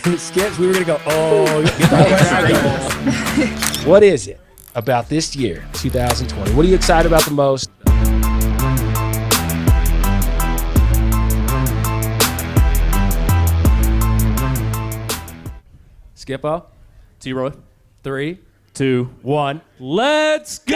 Skips, we were going to go, What is it about this year, 2020? What are you excited about the most? Skippo? T-Roy. 3, 2, 1. Let's go!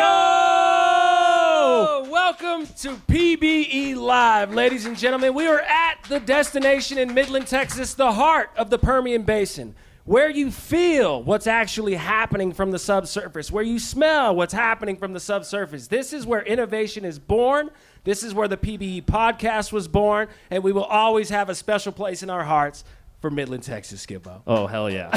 Welcome to PBE Live, ladies and gentlemen. We are at the destination in Midland, Texas, the heart of the Permian Basin, where you feel what's actually happening from the subsurface, where you smell what's happening from the subsurface. This is where innovation is born. This is where the PBE podcast was born, and we will always have a special place in our hearts for Midland, Texas, Skippo. Oh, hell yeah.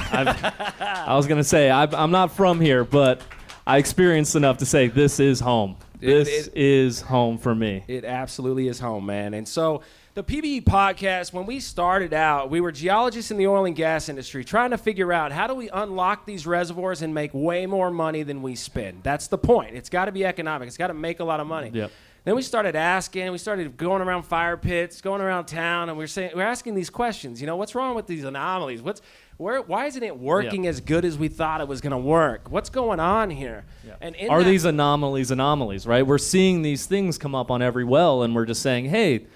I was going to say, I'm not from here, but I experienced enough to say this is home. This is home for me. It absolutely is home, man. And so the PBE podcast, when we started out, we were geologists in the oil and gas industry trying to figure out how do we unlock these reservoirs and make way more money than we spend. That's the point. It's got to be economic. It's got to make a lot of money. Yep. Then we started asking, we started going around fire pits, going around town, and we're asking these questions. You know, what's wrong with these anomalies? Why isn't it working as good as we thought it was going to work? What's going on here? Yeah. And are these anomalies, right? We're seeing these things come up on every well, and we're just saying, hey,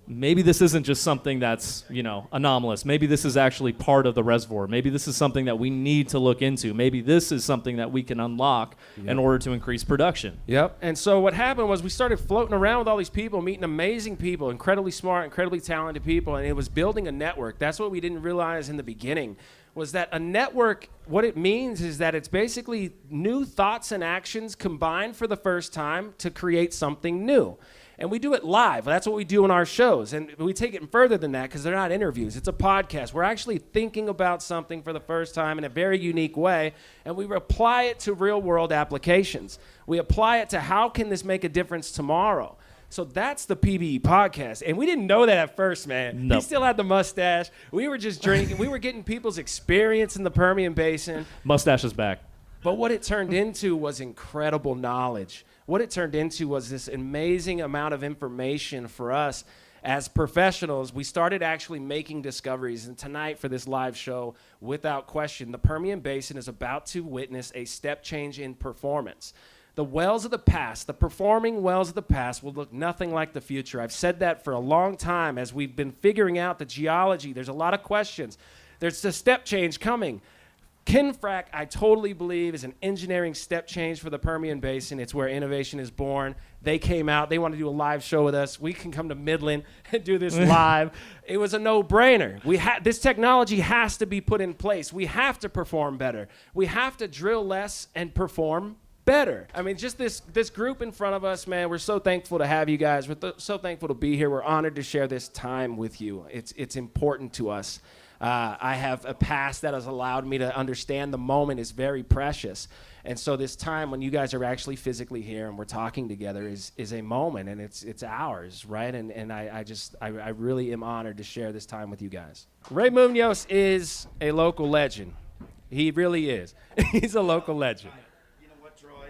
maybe this isn't just something that's, anomalous. Maybe this is actually part of the reservoir. Maybe this is something that we need to look into. Maybe this is something that we can unlock in order to increase production. Yep. And so what happened was we started floating around with all these people, meeting amazing people, incredibly smart, incredibly talented people, and it was building a network. That's what we didn't realize in the beginning, was that a network, what it means is that it's basically new thoughts and actions combined for the first time to create something new. And we do it live. That's what we do in our shows. And we take it further than that because they're not interviews. It's a podcast. We're actually thinking about something for the first time in a very unique way, and we apply it to real-world applications. We apply it to how can this make a difference tomorrow. So that's the PBE podcast. And we didn't know that at first, man. Nope. He still had the mustache. We were just drinking. We were getting people's experience in the Permian Basin. Mustache is back. But what it turned into was incredible knowledge. What it turned into was this amazing amount of information for us as professionals. We started actually making discoveries. And tonight for this live show, without question, the Permian Basin is about to witness a step change in performance. The wells of the past, the performing wells of the past will look nothing like the future. I've said that for a long time as we've been figuring out the geology. There's a lot of questions. There's a step change coming. Kinfrac, I totally believe, is an engineering step change for the Permian Basin. It's where innovation is born. They came out. They want to do a live show with us. We can come to Midland and do this live. It was a no-brainer. This technology has to be put in place. We have to perform better. We have to drill less and perform better. I mean, just this group in front of us, man, we're so thankful to have you guys. We're so thankful to be here. We're honored to share this time with you. It's important to us. I have a past that has allowed me to understand the moment is very precious. And so this time when you guys are actually physically here and we're talking together is a moment, and it's ours, right? And I really am honored to share this time with you guys. Ray Munoz is a local legend. He really is. He's a local legend. You know what, Troy?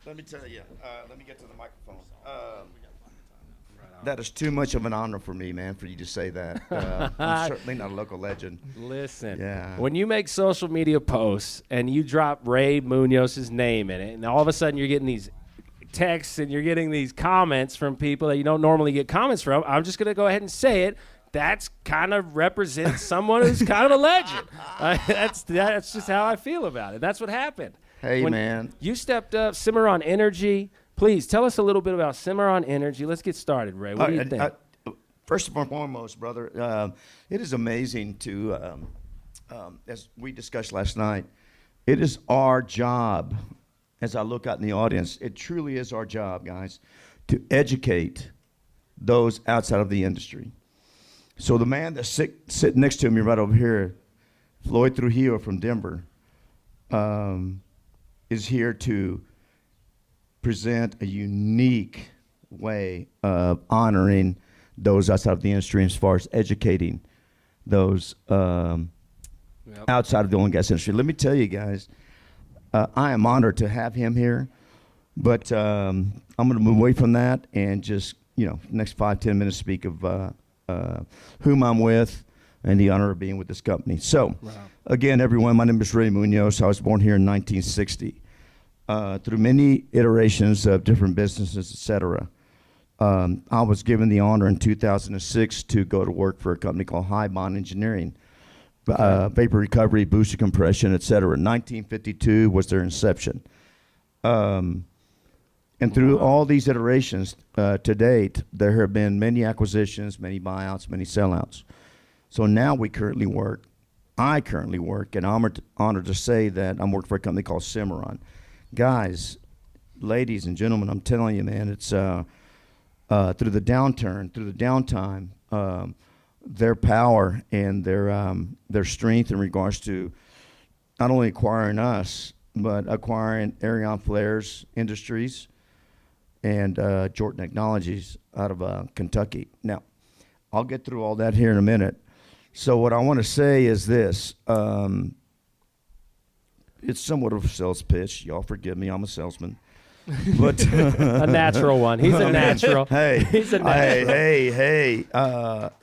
Let me tell you. Let me get to the microphone. That is too much of an honor for me, man, for you to say that. I'm certainly not a local legend. Listen, yeah. When you make social media posts and you drop Ray Munoz's name in it, and all of a sudden you're getting these texts and you're getting these comments from people that you don't normally get comments from, I'm just going to go ahead and say it. That's kind of represents someone who's kind of a legend. That's just how I feel about it. That's what happened. Hey, man. You stepped up, Cimarron Energy. Please tell us a little bit about Cimarron Energy. Let's get started, Ray. What do you think? First and foremost, brother, it is amazing to, as we discussed last night, it is our job, as I look out in the audience, it truly is our job, guys, to educate those outside of the industry. So the man that's sitting next to me right over here, Floyd Trujillo from Denver, is here to present a unique way of honoring those outside of the industry as far as educating those outside of the oil and gas industry. Let me tell you guys, I am honored to have him here, but I'm going to move away from that and just, next 5-10 minutes speak of whom I'm with, and the honor of being with this company. So, again, everyone, my name is Ray Munoz. I was born here in 1960. Through many iterations of different businesses, et cetera, I was given the honor in 2006 to go to work for a company called High Bond Engineering, vapor recovery, booster compression, et cetera. 1952 was their inception. And through all these iterations to date, there have been many acquisitions, many buyouts, many sellouts. So now I currently work, and I'm honored to say that I'm working for a company called Cimarron. Guys, ladies and gentlemen, I'm telling you, man, it's through the downtime, their power and their strength in regards to not only acquiring us, but acquiring Arion Flares Industries and Jordan Technologies out of Kentucky. Now, I'll get through all that here in a minute. So what I want to say is this. It's somewhat of a sales pitch. Y'all forgive me, I'm a salesman. But a natural one. He's a natural. Hey, He's a natural. hey.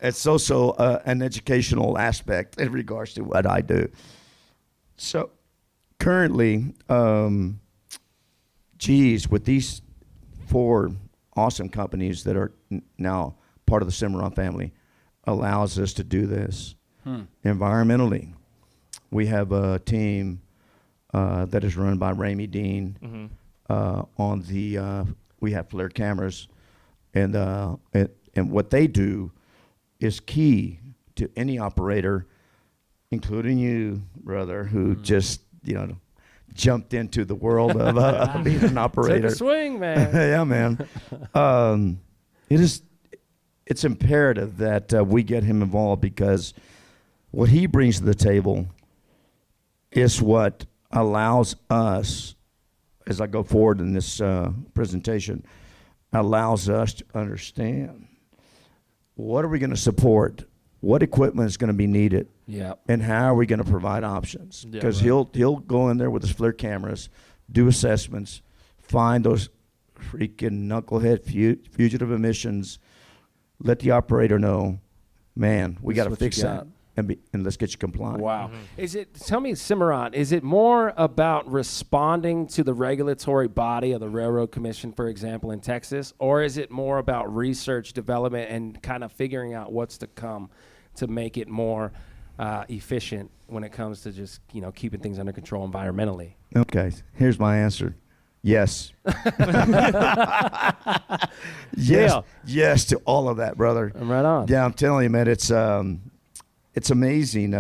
It's also an educational aspect in regards to what I do. So currently, with these 4 awesome companies that are now part of the Cimarron family, allows us to do this. Environmentally, we have a team that is run by Ramey Dean. We have flare cameras, and what they do is key to any operator, including you, brother, who just jumped into the world of being an operator. Take a swing, man. Yeah, man. It's imperative that we get him involved, because what he brings to the table is what allows us, as I go forward in this presentation, allows us to understand what are we going to support, what equipment is going to be needed, and how are we going to provide options. Because he'll go in there with his FLIR cameras, do assessments, find those freaking knucklehead fugitive emissions, let the operator know, man, we got to fix that, and let's get you compliant. Wow. Tell me, Cimarron, is it more about responding to the regulatory body of the Railroad Commission, for example, in Texas, or is it more about research, development, and kind of figuring out what's to come to make it more efficient when it comes to just, keeping things under control environmentally? Okay, here's my answer. Yes. Yes to all of that, brother. Right on. Yeah, I'm telling you, man, it's amazing,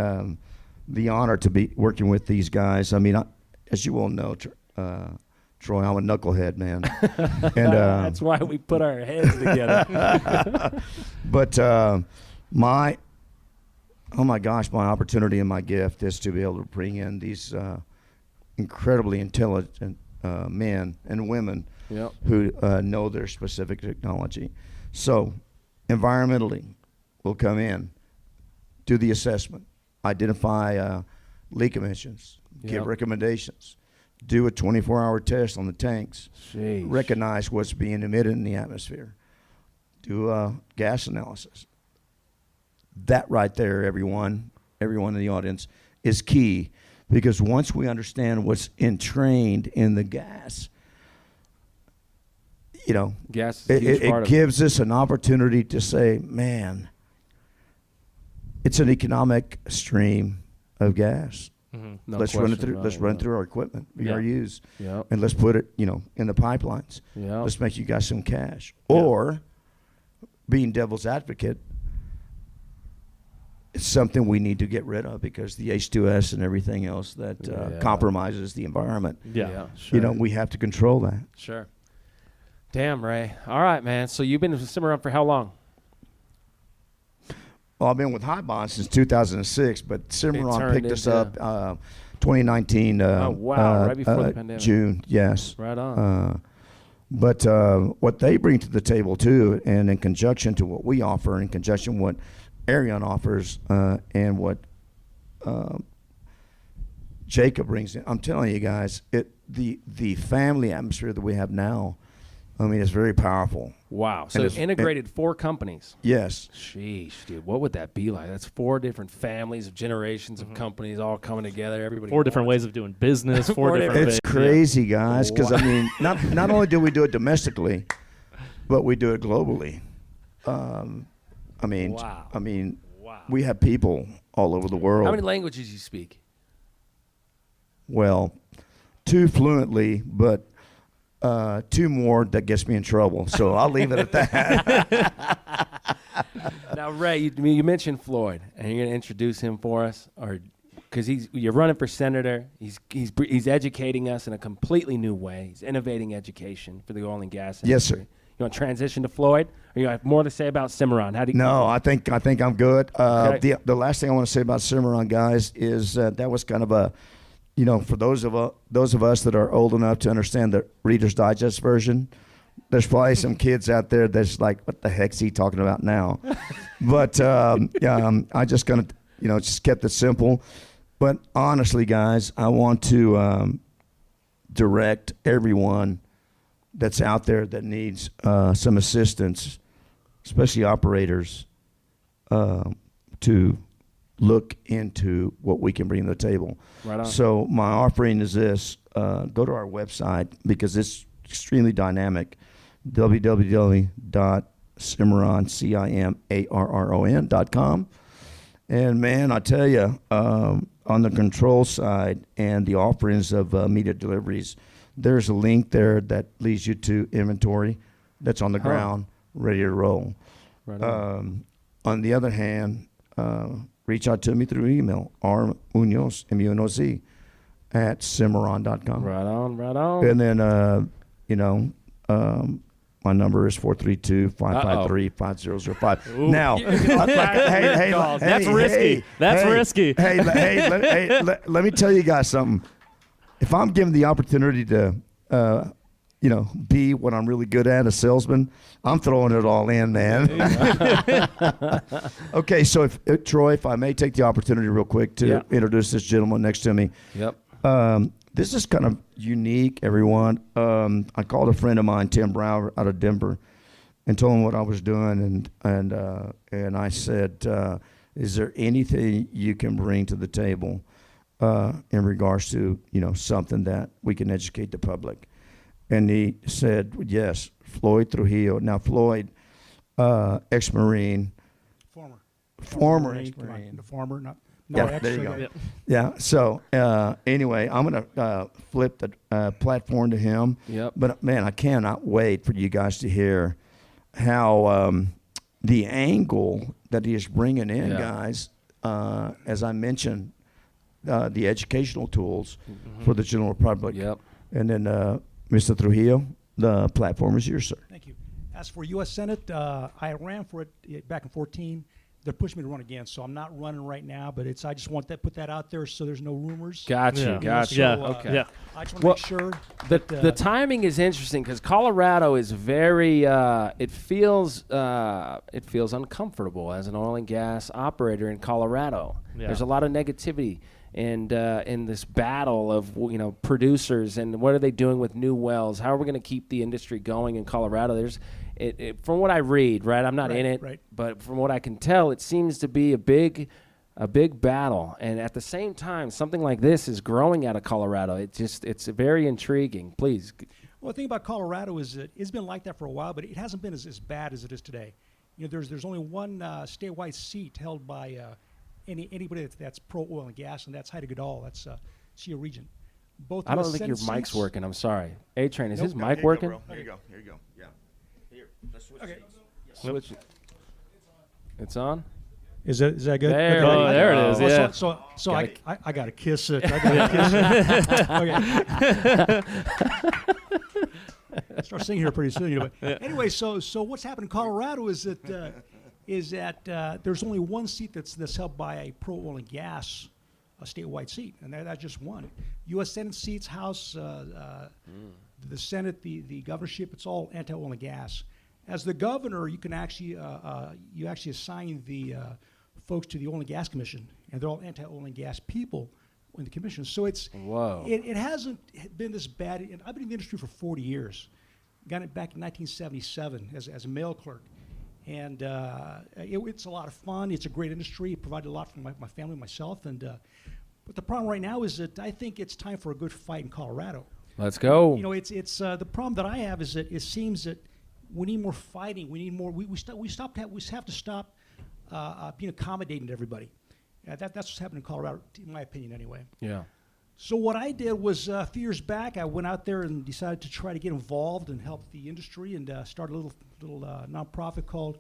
the honor to be working with these guys. I mean, as you all know, Troy, I'm a knucklehead, man. And that's why we put our heads together. But my opportunity and my gift is to be able to bring in these incredibly intelligent men and women who know their specific technology. So environmentally, we'll come in, do the assessment, identify leak emissions, give recommendations, do a 24-hour test on the tanks, recognize what's being emitted in the atmosphere, do a gas analysis. That right there, everyone in the audience, is key. Because once we understand what's entrained in the gas, gas is a huge part it gives us an opportunity to say, man, it's an economic stream of gas. No let's run it through. Let's run through our equipment, VRUs, and let's put it, in the pipelines. Let's make you guys some cash. Or, being devil's advocate, it's something we need to get rid of, because the H2S and everything else that compromises the environment. Sure. We have to control that. Sure. Damn, Ray. All right, man. So you've been with Cimarron for how long? Well, I've been with High Bond since 2006, but Cimarron picked us up 2019. Right before the pandemic. June, yes. Right on. But what they bring to the table, too, and in conjunction to what we offer, in conjunction with what Arion offers, and what Jacob brings in, I'm telling you guys, the family atmosphere that we have now I mean, it's very powerful. Wow. So it's integrated 4 companies. Yes. Sheesh, dude. What would that be like? That's 4 different families of generations of companies all coming together. Everybody. 4 different ways of doing business. 4 different. It's crazy, guys. Because I mean, not only do we do it domestically, but we do it globally. I mean, Wow. we have people all over the world. How many languages you speak? Well, 2 fluently, but 2 more that gets me in trouble. So I'll leave it at that. Now, Ray, you mentioned Floyd, and you're going to introduce him for us, or because you're running for senator. He's educating us in a completely new way. He's innovating education for the oil and gas industry. Yes, sir. You want to transition to Floyd, or you have more to say about Cimarron? No, I think I'm good. Okay. The last thing I want to say about Cimarron, guys, is that was kind of a, for those of us that are old enough to understand the Reader's Digest version, there's probably some kids out there that's like, what the heck's he talking about now? But I just kind of, just kept it simple. But honestly, guys, I want to direct everyone that's out there that needs some assistance, especially operators, to look into what we can bring to the table. Right on. So my offering is this. Go to our website because it's extremely dynamic, www.cimarron.com. And, man, I tell you, on the control side and the offerings of media deliveries, there's a link there that leads you to inventory that's on the ground, ready to roll. Right on. On the other hand, reach out to me through email, Munoz, M-U-N-O-Z, at Cimarron.com. Right on. And then, my number is 432-553-5005. Now, That's risky. That's risky. Let me tell you guys something. If I'm given the opportunity to, be what I'm really good at, a salesman, I'm throwing it all in, man. Okay, so Troy, if I may take the opportunity real quick to introduce this gentleman next to me. Yep. This is kind of unique, everyone. I called a friend of mine, Tim Brower, out of Denver, and told him what I was doing, and I said, "Is there anything you can bring to the table in regards to something that we can educate the public?" And he said, "Yes, Floyd Trujillo." Now, Floyd, ex-Marine, former ex-Marine, the former, not. Yeah, there you go. Yep. Yeah. So anyway, I'm gonna flip the platform to him. Yep. But man, I cannot wait for you guys to hear how the angle that he is bringing in, guys. As I mentioned, the educational tools for the general public. Yep. And then, Mr. Trujillo, the platform is yours, sir. Thank you. As for U.S. Senate, I ran for it back in 2014. They're pushing me to run again, so I'm not running right now. But I just want to put that out there so there's no rumors. Gotcha. Okay. I just want to make sure. The timing is interesting because Colorado is very. It feels uncomfortable as an oil and gas operator in Colorado. Yeah. There's a lot of negativity. And in this battle of producers and what are they doing with new wells? How are we going to keep the industry going in Colorado? There's, from what I read, right? I'm not in it, but from what I can tell, it seems to be a big battle. And at the same time, something like this is growing out of Colorado. It's very intriguing. Please. Well, the thing about Colorado is that it's been like that for a while, but it hasn't been as bad as it is today. There's only one statewide seat held by. Anybody that's pro oil and gas, and that's Haida Gadol. That's Shia Region. I don't think your mic's working. I'm sorry. A-Train, is his mic working? Here you go. Yeah. Here, let's switch. Okay. Switch it. It's on? Is that good? There, Oh, there it is. Yeah. So I got to kiss it. I got to kiss it. Okay. Start singing here pretty soon. Anyway, so what's happened in Colorado is that there's only one seat that's held by a pro oil and gas, a statewide seat, and that's just one. U.S. Senate seats, House, the Senate, the governorship, it's all anti-oil and gas. As the governor, you can actually assign the folks to the Oil and Gas Commission, and they're all anti-oil and gas people in the commission. So it hasn't been this bad. And I've been in the industry for 40 years. got it back in 1977 as a mail clerk. And it's a lot of fun. It's a great industry. It provided a lot for my family, myself. But the problem right now is that I think it's time for a good fight in Colorado. Let's go. You know, it's the problem that I have is that it seems that we need more fighting. We need more. We have to stop being accommodating to everybody. That's what's happening in Colorado, in my opinion, anyway. Yeah. So what I did was a few years back, I went out there and decided to try to get involved and help the industry and start a little nonprofit called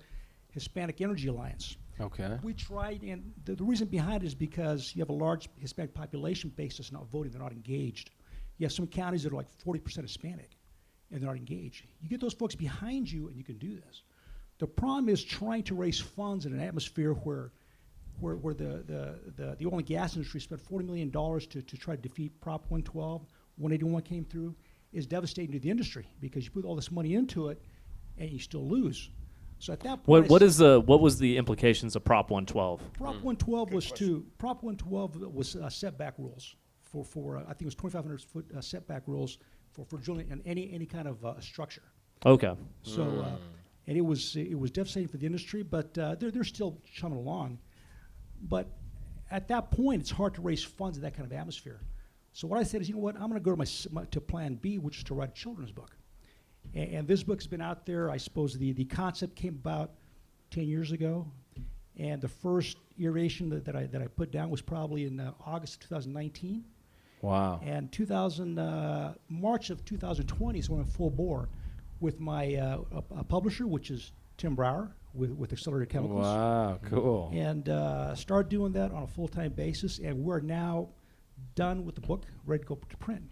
Hispanic Energy Alliance. Okay. We tried, and the reason behind it is because you have a large Hispanic population base that's not voting, they're not engaged. You have some counties that are like 40% Hispanic, and they're not engaged. You get those folks behind you, and you can do this. The problem is trying to raise funds in an atmosphere where the oil and gas industry spent $40 million to try to defeat Prop 112, 181 came through, is devastating to the industry because you put all this money into it and you still lose. So at that point, What was the implications of Prop 112? Prop 112 was setback rules for I think it was 2,500 foot setback rules for drilling and any kind of structure. Okay. So and it was devastating for the industry, but they're still chumming along. But at that point, it's hard to raise funds in that kind of atmosphere. So what I said is, you know what, I'm going to go to Plan B, which is to write a children's book. And this book's been out there. I suppose the concept came about 10 years ago, and the first iteration that I put down was probably in August of 2019. Wow. And March of 2020 is when I'm full bore with my publisher, which is Tim Brower with Accelerated Chemicals. Wow, cool. And started doing that on a full-time basis, and we're now done with the book, ready to go to print.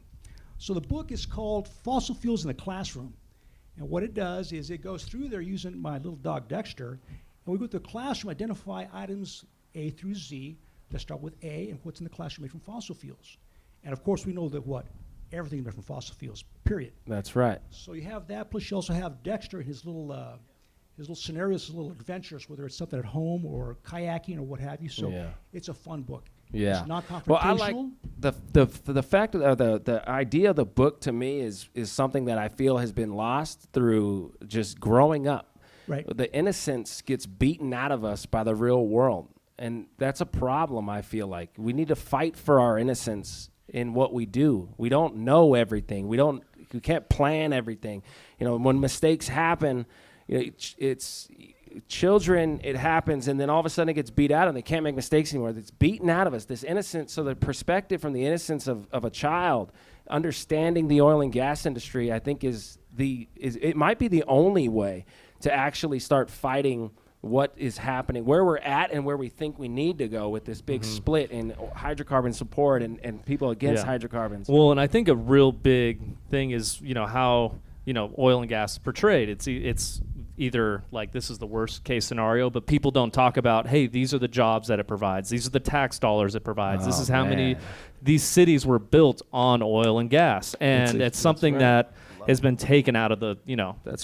So the book is called Fossil Fuels in the Classroom. And what it does is it goes through there using my little dog Dexter, and we go to the classroom, identify items A through Z that start with A and what's in the classroom made from fossil fuels. And of course we know that everything is made from fossil fuels, period. That's right. So you have that, plus you also have Dexter and his little scenarios, his little adventures, whether it's something at home or kayaking or what have you. So it's a fun book. Yeah. It's not confrontational. Well, I like the fact of the idea of the book to me is something that I feel has been lost through just growing up. Right. The innocence gets beaten out of us by the real world, and that's a problem. I feel like we need to fight for our innocence in what we do. We don't know everything. We can't plan everything. You know, when mistakes happen, you know, it's children, it happens, and then all of a sudden it gets beat out and they can't make mistakes anymore. It's beaten out of us, this innocence. So the perspective from the innocence of a child, understanding the oil and gas industry, I think it might be the only way to actually start fighting what is happening, where we're at and where we think we need to go with this big split in hydrocarbon support and people against hydrocarbons. Well, and I think a real big thing is, how, oil and gas is portrayed. It's either like this is the worst case scenario, but people don't talk about, hey, these are the jobs that it provides. These are the tax dollars it provides. This is how many these cities were built on oil and gas. And it's something that has been taken out of the,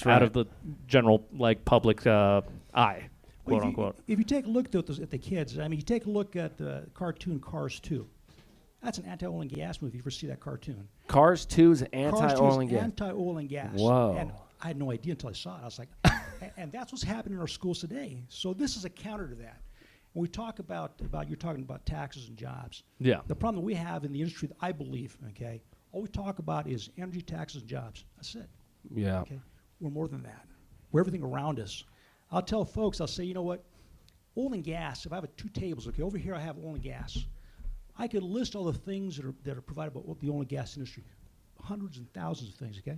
out of the general public eye, quote unquote. If you take a look at the kids, I mean, you take a look at the cartoon Cars 2. That's an anti-oil and gas movie. If you ever see that cartoon. Cars 2 is anti-oil and gas. Anti-oil and gas. Whoa. And I had no idea until I saw it. I was like, and that's what's happening in our schools today. So this is a counter to that. When we talk about you're talking about taxes and jobs. Yeah. The problem that we have in the industry, that I believe, all we talk about is energy, taxes, and jobs. That's it. Yeah. Okay. We're more than that. We're everything around us. I'll tell folks, I'll say, you know what? Oil and gas, if I have two tables, over here I have oil and gas. I could list all the things that are provided by the oil and gas industry. Hundreds and thousands of things, okay?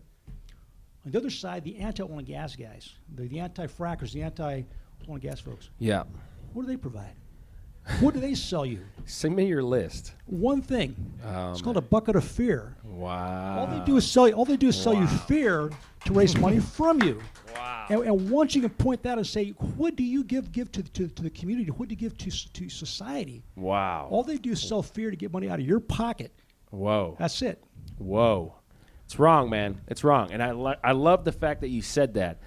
On the other side, the anti-oil and gas guys, the anti-frackers, the anti-oil and gas folks. Yeah. What do they provide? What do they sell you? Send me your list. One thing. It's called a bucket of fear. Wow. All they do is sell you fear to raise money from you. Wow. And once you can point that and say, what do you give to the community? What do you give to society? Wow. All they do is sell fear to get money out of your pocket. Whoa. That's it. Whoa. It's wrong, man. It's wrong. And I love the fact that you said that.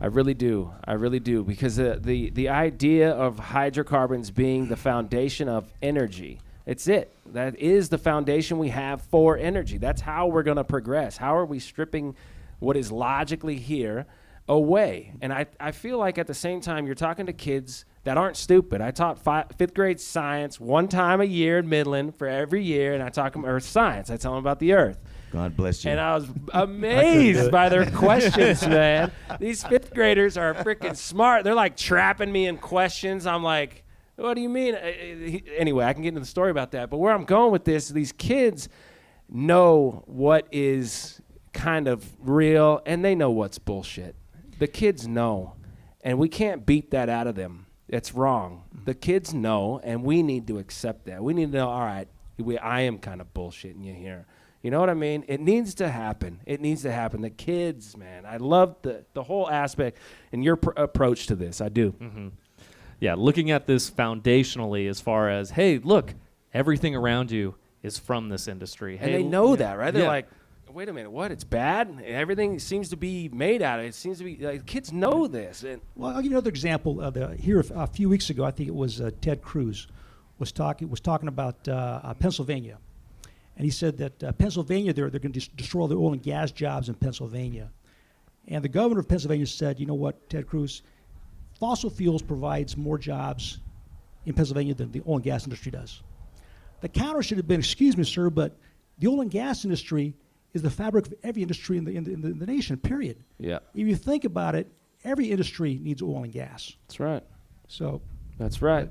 I really do. I really do. Because the idea of hydrocarbons being the foundation of energy, it's it. That is the foundation we have for energy. That's how we're going to progress. How are we stripping what is logically here away. And I feel like at the same time you're talking to kids that aren't stupid. I taught fifth grade science one time a year in Midland for every year, and I taught them earth science. I tell them about the earth. God bless you. And I was amazed by their questions, man. These fifth graders are freaking smart. They're like trapping me in questions. I'm like, what do you mean? Anyway, I can get into the story about that. But where I'm going with this, these kids know what is kind of real, and they know what's bullshit. The kids know, and we can't beat that out of them. It's wrong. The kids know, and we need to accept that. We need to know, all right, I am kind of bullshitting you here. You know what I mean? It needs to happen. It needs to happen. The kids, man, I love the whole aspect and your approach to this. I do. Mm-hmm. Yeah, looking at this foundationally as far as, hey, look, everything around you is from this industry. And hey, they know that, right? They're yeah. like, wait a minute, what? It's bad? Everything seems to be made out of it. It seems to be, like, kids know this. And Well, I'll give you another example. Here a few weeks ago, I think it was Ted Cruz was talking about Pennsylvania. And he said that Pennsylvania, they're going to destroy the oil and gas jobs in Pennsylvania. And the governor of Pennsylvania said, you know what, Ted Cruz, fossil fuels provides more jobs in Pennsylvania than the oil and gas industry does. The counter should have been, excuse me, sir, but the oil and gas industry is the fabric of every industry in the nation, period. yeah, If you think about it, every industry needs oil and gas. that's right. So That's right.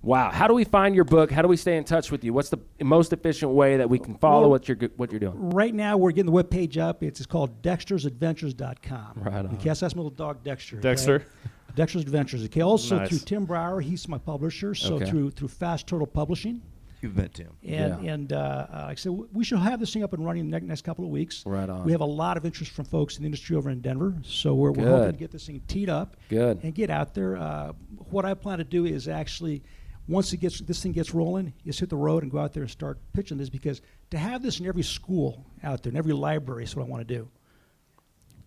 Wow. How do we find your book? How do we stay in touch with you? What's the most efficient way that we can follow what you're doing? right now we're getting the webpage up. It's called dextersadventures.com. Right on. Okay, that's my little dog Dexter. okay? Dexter. Dexter's Adventures. Okay, also Nice. through Tim Brower, he's my publisher. So Okay. through Fast Turtle Publishing. You've met Tim. And like I said, we should have this thing up and running in the next couple of weeks. Right on. We have a lot of interest from folks in the industry over in Denver, so we're Good. hoping to get this thing teed up Good. and get out there. What I plan to do is actually, once this thing gets rolling, is hit the road and go out there and start pitching this, because to have this in every school out there, in every library, is what I want to do.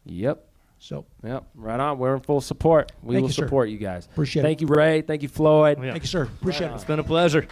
Yep. So Yep. Right on. We're in full support. We Thank will you, sir. support you guys. Appreciate it. Thank you, Ray. Thank you, Floyd. Yeah. thank you, sir. Appreciate Right it. It's been a pleasure.